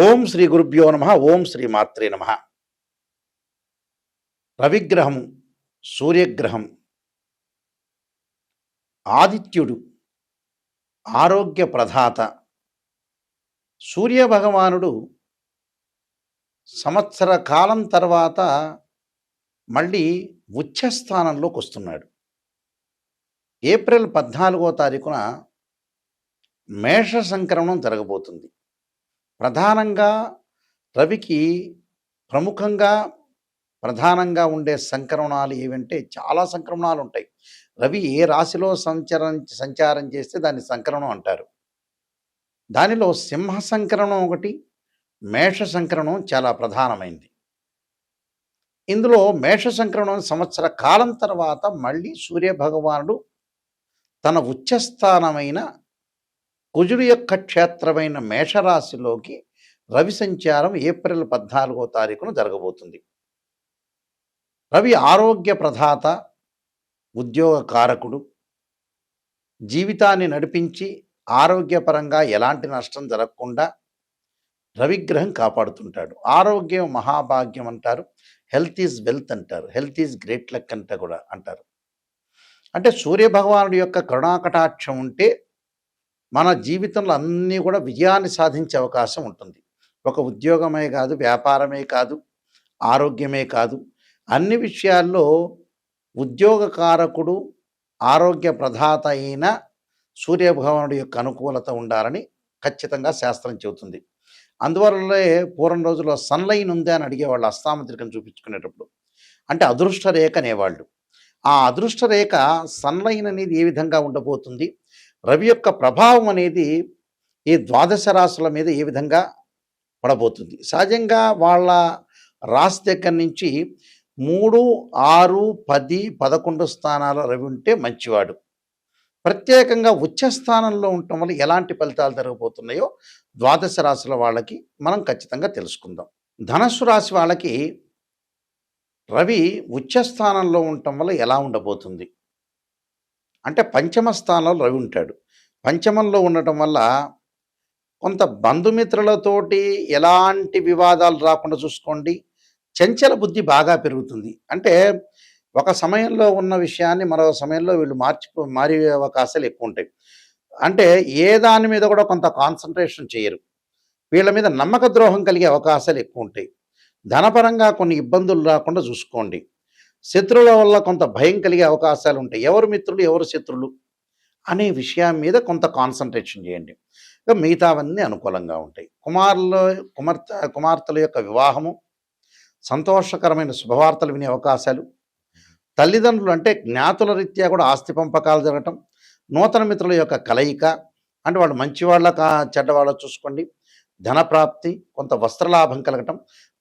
ఓం శ్రీ గురుభ్యో నమ. ఓం శ్రీ మాత్రే నమ. రవిగ్రహము, సూర్యగ్రహం, ఆదిత్యుడు, ఆరోగ్య ప్రదాత. సూర్యభగవానుడు సంవత్సర కాలం తర్వాత మళ్ళీ ఉచ్చస్థానంలోకి వస్తున్నాడు. ఏప్రిల్ 14వ తారీఖున మేష సంక్రమణం జరగబోతుంది. ప్రధానంగా రవికి ప్రధానంగా ఉండే సంక్రమణాలు ఏవంటే చాలా సంక్రమణాలు ఉంటాయి. రవి ఏ రాశిలో సంచారం చేస్తే దాన్ని సంక్రమణం అంటారు. దానిలో సింహ సంక్రమణం ఒకటి, మేష సంక్రమణం చాలా ప్రధానమైంది. ఇందులో మేష సంక్రమణం సంవత్సర కాలం తర్వాత మళ్ళీ సూర్యభగవానుడు తన ఉచ్చస్థానమైన కుజుడు యొక్క క్షేత్రమైన మేషరాశిలోకి రవి సంచారం ఏప్రిల్ 14వ తారీఖున జరగబోతుంది. రవి ఆరోగ్య ప్రదాత, ఉద్యోగ కారకుడు, జీవితాన్ని నడిపించి ఆరోగ్యపరంగా ఎలాంటి నష్టం జరగకుండా రవిగ్రహం కాపాడుతుంటాడు. ఆరోగ్యం మహాభాగ్యం అంటారు, హెల్త్ ఈజ్ వెల్త్ అంటారు, హెల్త్ ఈజ్ గ్రేట్ లక్ అంట కూడా అంటారు. అంటే సూర్యభగవానుడి యొక్క కరుణాకటాక్షం ఉంటే మన జీవితంలో అన్నీ కూడా విజయాన్ని సాధించే అవకాశం ఉంటుంది. ఒక ఉద్యోగమే కాదు, వ్యాపారమే కాదు, ఆరోగ్యమే కాదు, అన్ని విషయాల్లో ఉద్యోగకారకుడు, ఆరోగ్య ప్రదాత అయిన సూర్యభగవానుడి యొక్క అనుకూలత ఉండాలని ఖచ్చితంగా శాస్త్రం చెబుతుంది. అందువల్లే పూర్వం రోజుల్లో సన్లైన్ ఉందా అని అడిగేవాళ్ళు అస్తాముద్రికను చూపించుకునేటప్పుడు. అంటే అదృష్ట రేఖ అనేవాళ్ళు. ఆ అదృష్ట రేఖ సన్లైన్ అనేది ఏ విధంగా ఉండబోతుంది, రవి యొక్క ప్రభావం అనేది ఈ ద్వాదశ రాశుల మీద ఏ విధంగా పడబోతుంది. సహజంగా వాళ్ళ రాశి దగ్గర నుంచి 3, 6, 10, 11 స్థానాల రవి ఉంటే మంచివాడు. ప్రత్యేకంగా ఉచ్చస్థానంలో ఉండటం వల్ల ఎలాంటి ఫలితాలు జరగబోతున్నాయో ద్వాదశ రాశుల వాళ్ళకి మనం ఖచ్చితంగా తెలుసుకుందాం. ధనస్సు రాశి వాళ్ళకి రవి ఉచ్చస్థానంలో ఉండటం వల్ల ఎలా ఉండబోతుంది అంటే, పంచమ స్థానంలో రవి ఉంటాడు. పంచమంలో ఉండటం వల్ల కొంత బంధుమిత్రులతోటి ఎలాంటి వివాదాలు రాకుండా చూసుకోండి. చంచల బుద్ధి బాగా పెరుగుతుంది. అంటే ఒక సమయంలో ఉన్న విషయాన్ని మరో సమయంలో వీళ్ళు మారే అవకాశాలు ఎక్కువ ఉంటాయి. అంటే ఏ దాని మీద కూడా కొంత కాన్సన్ట్రేషన్ చేయరు. వీళ్ళ మీద నమ్మక ద్రోహం కలిగే అవకాశాలు ఎక్కువ ఉంటాయి. ధనపరంగా కొన్ని ఇబ్బందులు రాకుండా చూసుకోండి. శత్రువుల వల్ల కొంత భయం కలిగే అవకాశాలు ఉంటాయి. ఎవరు మిత్రులు, ఎవరు శత్రులు అనే విషయం మీద కొంత కాన్సన్ట్రేషన్ చేయండి. మిగతావన్నీ అనుకూలంగా ఉంటాయి. కుమార్తెల యొక్క వివాహము, సంతోషకరమైన శుభవార్తలు వినే అవకాశాలు, తల్లిదండ్రులు అంటే జ్ఞాతుల రీత్యా కూడా ఆస్తి పంపకాలు జరగటం, నూతన మిత్రుల యొక్క కలయిక, అంటే వాళ్ళు మంచివాళ్ళ చెడ్డవాళ్ళ చూసుకోండి, ధనప్రాప్తి, కొంత వస్త్రలాభం కలగటం,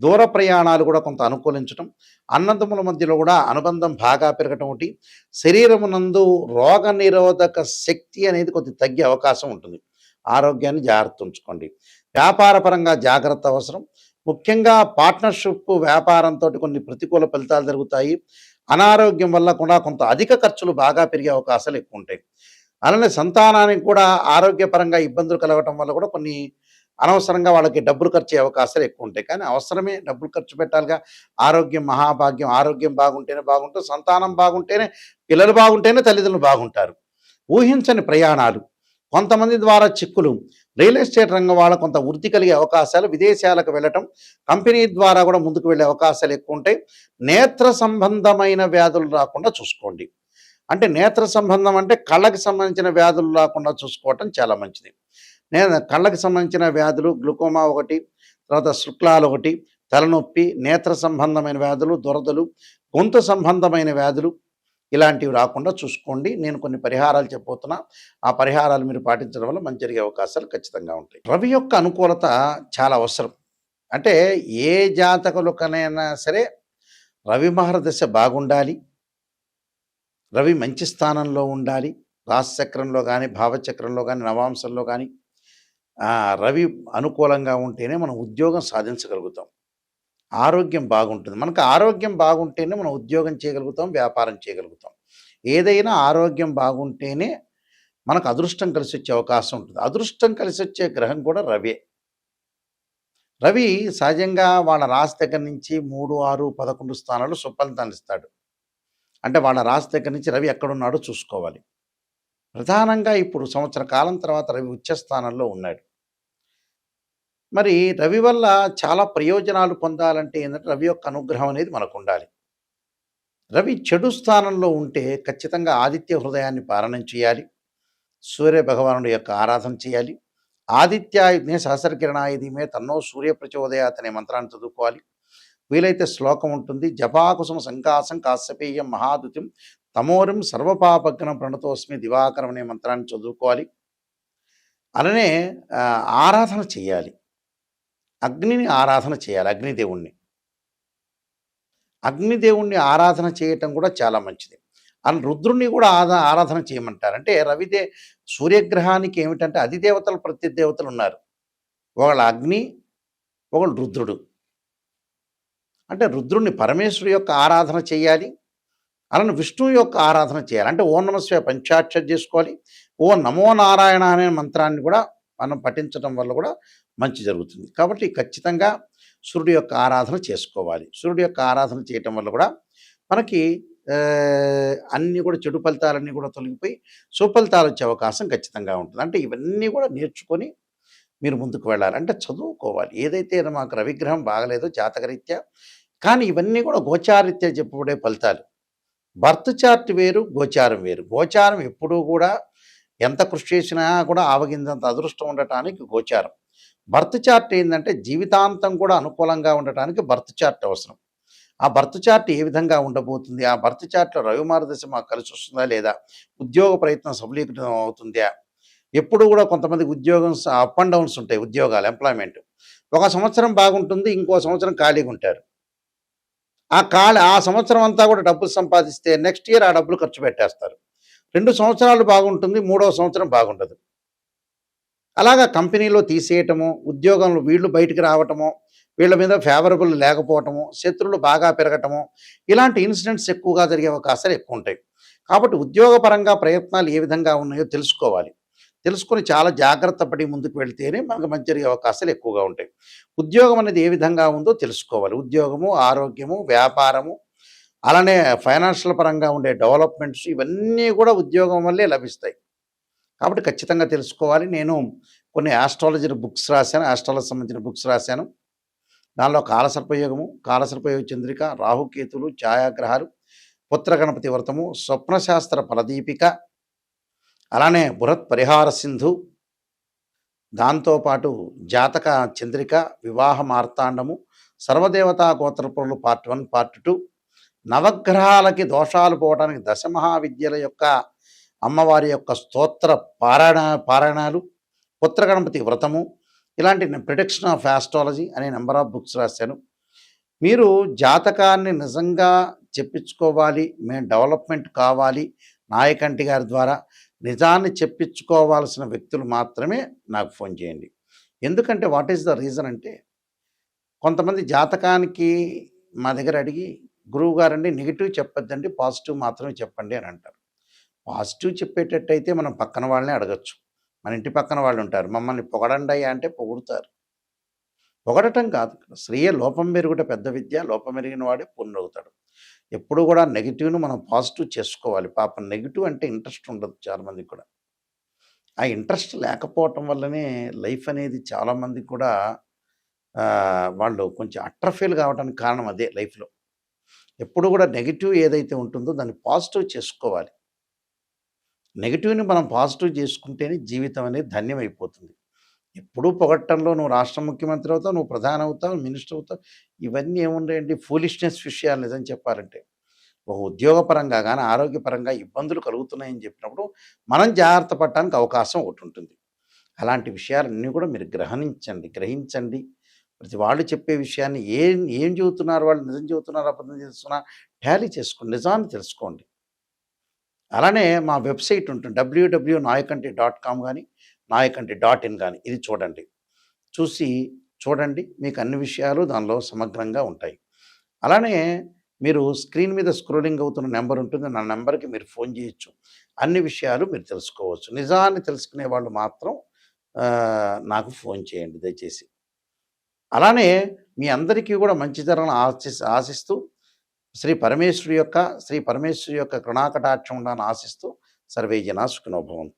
దూర ప్రయాణాలు కూడా కొంత అనుకూలించటం, అన్నదమ్ముల మధ్యలో కూడా అనుబంధం బాగా పెరగటం, ఒకటి శరీరమునందు రోగ నిరోధక శక్తి అనేది కొద్ది తగ్గే అవకాశం ఉంటుంది. ఆరోగ్యాన్ని జాగ్రత్త ఉంచుకోండి. వ్యాపారపరంగా జాగ్రత్త అవసరం. ముఖ్యంగా పార్ట్నర్షిప్ వ్యాపారంతో కొన్ని ప్రతికూల ఫలితాలు జరుగుతాయి. అనారోగ్యం వల్ల కూడా కొంత అధిక ఖర్చులు బాగా పెరిగే అవకాశాలు ఎక్కువ ఉంటాయి. అలానే సంతానానికి కూడా ఆరోగ్యపరంగా ఇబ్బందులు కలగటం వల్ల కూడా కొన్ని అనవసరంగా వాళ్ళకి డబ్బులు ఖర్చు అయ్యే అవకాశాలు ఎక్కువ ఉంటాయి. కానీ అవసరమే, డబ్బులు ఖర్చు పెట్టాలిగా. ఆరోగ్యం మహాభాగ్యం. ఆరోగ్యం బాగుంటేనే బాగుంటుంది, సంతానం బాగుంటేనే, పిల్లలు బాగుంటేనే తల్లిదండ్రులు బాగుంటారు. ఊహించని ప్రయాణాలు, కొంతమంది ద్వారా చిక్కులు, రియల్ ఎస్టేట్ రంగం వాళ్ళ కొంత వృద్ధి కలిగే అవకాశాలు, విదేశాలకు వెళ్ళటం, కంపెనీ ద్వారా కూడా ముందుకు వెళ్ళే అవకాశాలు ఎక్కువ ఉంటాయి. నేత్ర సంబంధమైన వ్యాధులు రాకుండా చూసుకోండి. అంటే నేత్ర సంబంధం అంటే కళ్ళకి సంబంధించిన వ్యాధులు రాకుండా చూసుకోవటం చాలా మంచిది. కళ్ళకి సంబంధించిన వ్యాధులు గ్లూకోమా ఒకటి, తర్వాత శుక్లాలు ఒకటి, తలనొప్పి, నేత్ర సంబంధమైన వ్యాధులు, దురదలు, గొంతు సంబంధమైన వ్యాధులు ఇలాంటివి రాకుండా చూసుకోండి. నేను కొన్ని పరిహారాలు చెప్పబోతున్నా. ఆ పరిహారాలు మీరు పాటించడం వల్ల మంచి జరిగే అవకాశాలు ఖచ్చితంగా ఉంటాయి. రవి యొక్క అనుకూలత చాలా అవసరం. అంటే ఏ జాతకులకనైనా సరే రవి మహర్దశ బాగుండాలి, రవి మంచి స్థానంలో ఉండాలి. రాశిచక్రంలో కానీ, భావచక్రంలో కానీ, నవాంశంలో కానీ రవి అనుకూలంగా ఉంటేనే మనం ఉద్యోగం సాధించగలుగుతాం. ఆరోగ్యం బాగుంటుంది. మనకు ఆరోగ్యం బాగుంటేనే మనం ఉద్యోగం చేయగలుగుతాం, వ్యాపారం చేయగలుగుతాం. ఏదైనా ఆరోగ్యం బాగుంటేనే మనకు అదృష్టం కలిసి వచ్చే అవకాశం ఉంటుంది. అదృష్టం కలిసి వచ్చే గ్రహం కూడా రవే. రవి సహజంగా వాళ్ళ రాశి దగ్గర నుంచి 3, 6, 11 స్థానాలు సుఫలితాన్ని ఇస్తాడు. అంటే వాళ్ళ రాశి దగ్గర నుంచి రవి ఎక్కడున్నాడో చూసుకోవాలి. ప్రధానంగా ఇప్పుడు సంవత్సర కాలం తర్వాత రవి ఉచ్చ స్థానంలో ఉన్నాడు. మరి రవి వల్ల చాలా ప్రయోజనాలు పొందాలంటే ఏందంటే రవి యొక్క అనుగ్రహం అనేది మనకుండాలి. రవి చెడు స్థానంలో ఉంటే ఖచ్చితంగా ఆదిత్య హృదయాన్ని పారణం చేయాలి. సూర్య భగవానుడి యొక్క ఆరాధన చేయాలి. ఆదిత్యాయుధ్నే సహస్రకిరణాయ ధీమహి తన్నో సూర్య ప్రచోదయాత్ అనే మంత్రాన్ని చదువుకోవాలి. వీలైతే శ్లోకం ఉంటుంది. జపాకుసుమ సంకాసం కాశ్యపేయం మహాదుతిం తమోరిం సర్వపాపఘ్నం ప్రణతోస్మి దివాకరం అనే మంత్రాన్ని చదువుకోవాలి. అలానే ఆరాధన చేయాలి. అగ్నిని ఆరాధన చేయాలి. అగ్నిదేవుణ్ణి ఆరాధన చేయటం కూడా చాలా మంచిది. అండ్ రుద్రుణ్ణి కూడా ఆరాధన చేయమంటారు. అంటే సూర్యగ్రహానికి ఏమిటంటే అధిదేవతలు ప్రత్యదేవతలు ఉన్నారు. ఒకళ్ళు అగ్ని, ఒకళ్ళు రుద్రుడు. అంటే రుద్రుణ్ణి పరమేశ్వరు యొక్క ఆరాధన చేయాలి. అలానే విష్ణువు యొక్క ఆరాధన చేయాలి. అంటే ఓం నమఃశివాయ పంచాక్షరి చేసుకోవాలి. ఓం నమో నారాయణ అనే మంత్రాన్ని కూడా మనం పఠించడం వల్ల కూడా మంచి జరుగుతుంది. కాబట్టి ఖచ్చితంగా సూర్యుడి యొక్క ఆరాధన చేసుకోవాలి. సూర్యుడి యొక్క ఆరాధన చేయటం వల్ల కూడా మనకి అన్నీ కూడా చెడు ఫలితాలన్నీ కూడా తొలగిపోయి సుఫలితాలు వచ్చే అవకాశం ఖచ్చితంగా ఉంటుంది. అంటే ఇవన్నీ కూడా నేర్చుకొని మీరు ముందుకు వెళ్ళాలి. అంటే చదువుకోవాలి. ఏదైతే మాకు రవిగ్రహం బాగలేదో జాతకరీత్యా, కానీ ఇవన్నీ కూడా గోచారీత్యా చెప్పబడే ఫలితాలు. బర్త్ చార్ట్ వేరు, గోచారం వేరు. గోచారం ఎప్పుడూ కూడా ఎంత కృషి చేసినా కూడా ఆవగింజంత అదృష్టం ఉండటానికి గోచారం. బర్త్ చార్ట్ ఏంటంటే జీవితాంతం కూడా అనుకూలంగా ఉండటానికి బర్త్ చార్ట్ అవసరం. ఆ బర్త్ చార్ట్ ఏ విధంగా ఉండబోతుంది, ఆ బర్త్ చార్ట్‌లో రవి మార్గదర్శ మాకు కలిసి వస్తుందా లేదా, ఉద్యోగ ప్రయత్నం సఫలీకృతం అవుతుందా, ఎప్పుడు కూడా కొంతమందికి ఉద్యోగం అప్ అండ్ డౌన్స్ ఉంటాయి. ఉద్యోగాలు ఎంప్లాయ్మెంట్ ఒక సంవత్సరం బాగుంటుంది, ఇంకో సంవత్సరం ఖాళీగా ఉంటారు. ఆ సంవత్సరం అంతా కూడా డబ్బులు సంపాదిస్తే నెక్స్ట్ ఇయర్ ఆ డబ్బులు ఖర్చు పెట్టేస్తారు. 2 సంవత్సరాలు బాగుంటుంది, మూడో సంవత్సరం బాగుండదు. అలాగా కంపెనీలో తీసేయటము, ఉద్యోగంలో వీళ్ళు బయటికి రావటము, వీళ్ళ మీద ఫేవరబుల్ లేకపోవటము, శత్రువులు బాగా పెరగటము, ఇలాంటి ఇన్సిడెంట్స్ ఎక్కువగా జరిగే అవకాశాలు ఎక్కువ ఉంటాయి. కాబట్టి ఉద్యోగపరంగా ప్రయత్నాలు ఏ విధంగా ఉన్నాయో తెలుసుకోవాలి. తెలుసుకొని చాలా జాగ్రత్త పడి ముందుకు వెళ్తేనే మనకు మంచి జరిగే అవకాశాలు ఎక్కువగా ఉంటాయి. ఉద్యోగం అనేది ఏ విధంగా ఉందో తెలుసుకోవాలి. ఉద్యోగము, ఆరోగ్యము, వ్యాపారము, అలానే ఫైనాన్షియల్ పరంగా ఉండే డెవలప్మెంట్స్ ఇవన్నీ కూడా ఉద్యోగం వల్లే లభిస్తాయి. కాబట్టి ఖచ్చితంగా తెలుసుకోవాలి. నేను కొన్ని ఆస్ట్రాలజీ బుక్స్ రాశాను. ఆస్ట్రాలజీ సంబంధించిన బుక్స్ రాశాను. దానిలో కాలసర్పయోగము, కాలసర్పయోగ చంద్రిక, రాహుకేతులు, ఛాయాగ్రహాలు, పుత్ర గణపతి వ్రతము, స్వప్నశాస్త్ర ఫలదీపిక, అలానే బృహత్ పరిహార సింధు, దాంతోపాటు జాతక చంద్రిక, వివాహ మార్తాండము, సర్వదేవతా గోత్రపురులు పార్ట్ 1, పార్ట్ 2, నవగ్రహాలకి దోషాలు పోవడానికి దశమహావిద్యల యొక్క అమ్మవారి యొక్క స్తోత్ర పారాయణాలు, పుత్ర గణపతి వ్రతము, ఇలాంటి ప్రిడిక్షన్ ఆఫ్ ఆస్ట్రాలజీ అనే నెంబర్ ఆఫ్ బుక్స్ రాశాను. మీరు జాతకాన్ని నిజంగా చెప్పించుకోవాలి, మేము డెవలప్మెంట్ కావాలి నాయకంటి గారి ద్వారా, నిజాన్ని చెప్పించుకోవాల్సిన వ్యక్తులు మాత్రమే నాకు ఫోన్ చేయండి. ఎందుకంటే వాట్ ఈస్ ద రీజన్ అంటే, కొంతమంది జాతకానికి మా దగ్గర అడిగి, గురువు గారండి నెగిటివ్ చెప్పొద్దండి, పాజిటివ్ మాత్రమే చెప్పండి అని అంటారు. పాజిటివ్ చెప్పేటట్టయితే మనం పక్కన వాళ్ళనే అడగచ్చు. మన ఇంటి పక్కన వాళ్ళు ఉంటారు, మమ్మల్ని పొగడండయ్యా అంటే పొగుడుతారు. పొగడటం కాదు, శ్రేయ లోపం మెరుగుట పెద్ద విద్య, లోపం మెరిగిన వాడే పూర్ణవుతాడు. ఎప్పుడు కూడా నెగిటివ్ను మనం పాజిటివ్ చేసుకోవాలి. పాపం నెగిటివ్ అంటే ఇంట్రెస్ట్ ఉండదు చాలామందికి కూడా. ఆ ఇంట్రెస్ట్ లేకపోవటం వల్లనే లైఫ్ అనేది చాలామందికి కూడా వాళ్ళు కొంచెం అట్రఫీల్ కావడానికి కారణం అదే లైఫ్లో. ఎప్పుడు కూడా నెగిటివ్ ఏదైతే ఉంటుందో దాన్ని పాజిటివ్ చేసుకోవాలి. నెగిటివ్ని మనం పాజిటివ్ చేసుకుంటేనే జీవితం అనేది ధన్యమైపోతుంది. ఎప్పుడూ పొగట్టంలో నువ్వు రాష్ట్ర ముఖ్యమంత్రి అవుతావు, నువ్వు ప్రధాని అవుతావు, మినిస్టర్ అవుతావు, ఇవన్నీ ఏముండేయండి ఫూలిష్నెస్ విషయాలు నిజం చెప్పాలంటే. ఒక ఉద్యోగపరంగా కానీ ఆరోగ్యపరంగా ఇబ్బందులు కలుగుతున్నాయని చెప్పినప్పుడు మనం జాగ్రత్త పడటానికి అవకాశం ఒకటి ఉంటుంది. అలాంటి విషయాలన్నీ కూడా మీరు గ్రహించండి. ప్రతి వాళ్ళు చెప్పే విషయాన్ని ఏం చెబుతున్నారు, వాళ్ళు నిజం చెబుతున్నారు, అబద్ధం చేస్తున్నా టాలీ చేసుకోండి, నిజాన్ని తెలుసుకోండి. అలానే మా వెబ్సైట్ ఉంటుంది www.nayakanti.com కానీ nayakanti.in కానీ, ఇది చూడండి, మీకు అన్ని విషయాలు దానిలో సమగ్రంగా ఉంటాయి. అలానే మీరు స్క్రీన్ మీద స్క్రోలింగ్ అవుతున్న నెంబర్ ఉంటుంది, నా నెంబర్కి మీరు ఫోన్ చేయొచ్చు. అన్ని విషయాలు మీరు తెలుసుకోవచ్చు. నిజాన్ని తెలుసుకునే వాళ్ళు మాత్రం నాకు ఫోన్ చేయండి దయచేసి. అలానే మీ అందరికీ కూడా మంచి జరగాలని ఆశిస్తూ శ్రీ పరమేశ్వరి యొక్క కరుణాకటాక్షం ఉండాలని ఆశిస్తూ సర్వే జనా సుఖినో భవంతు.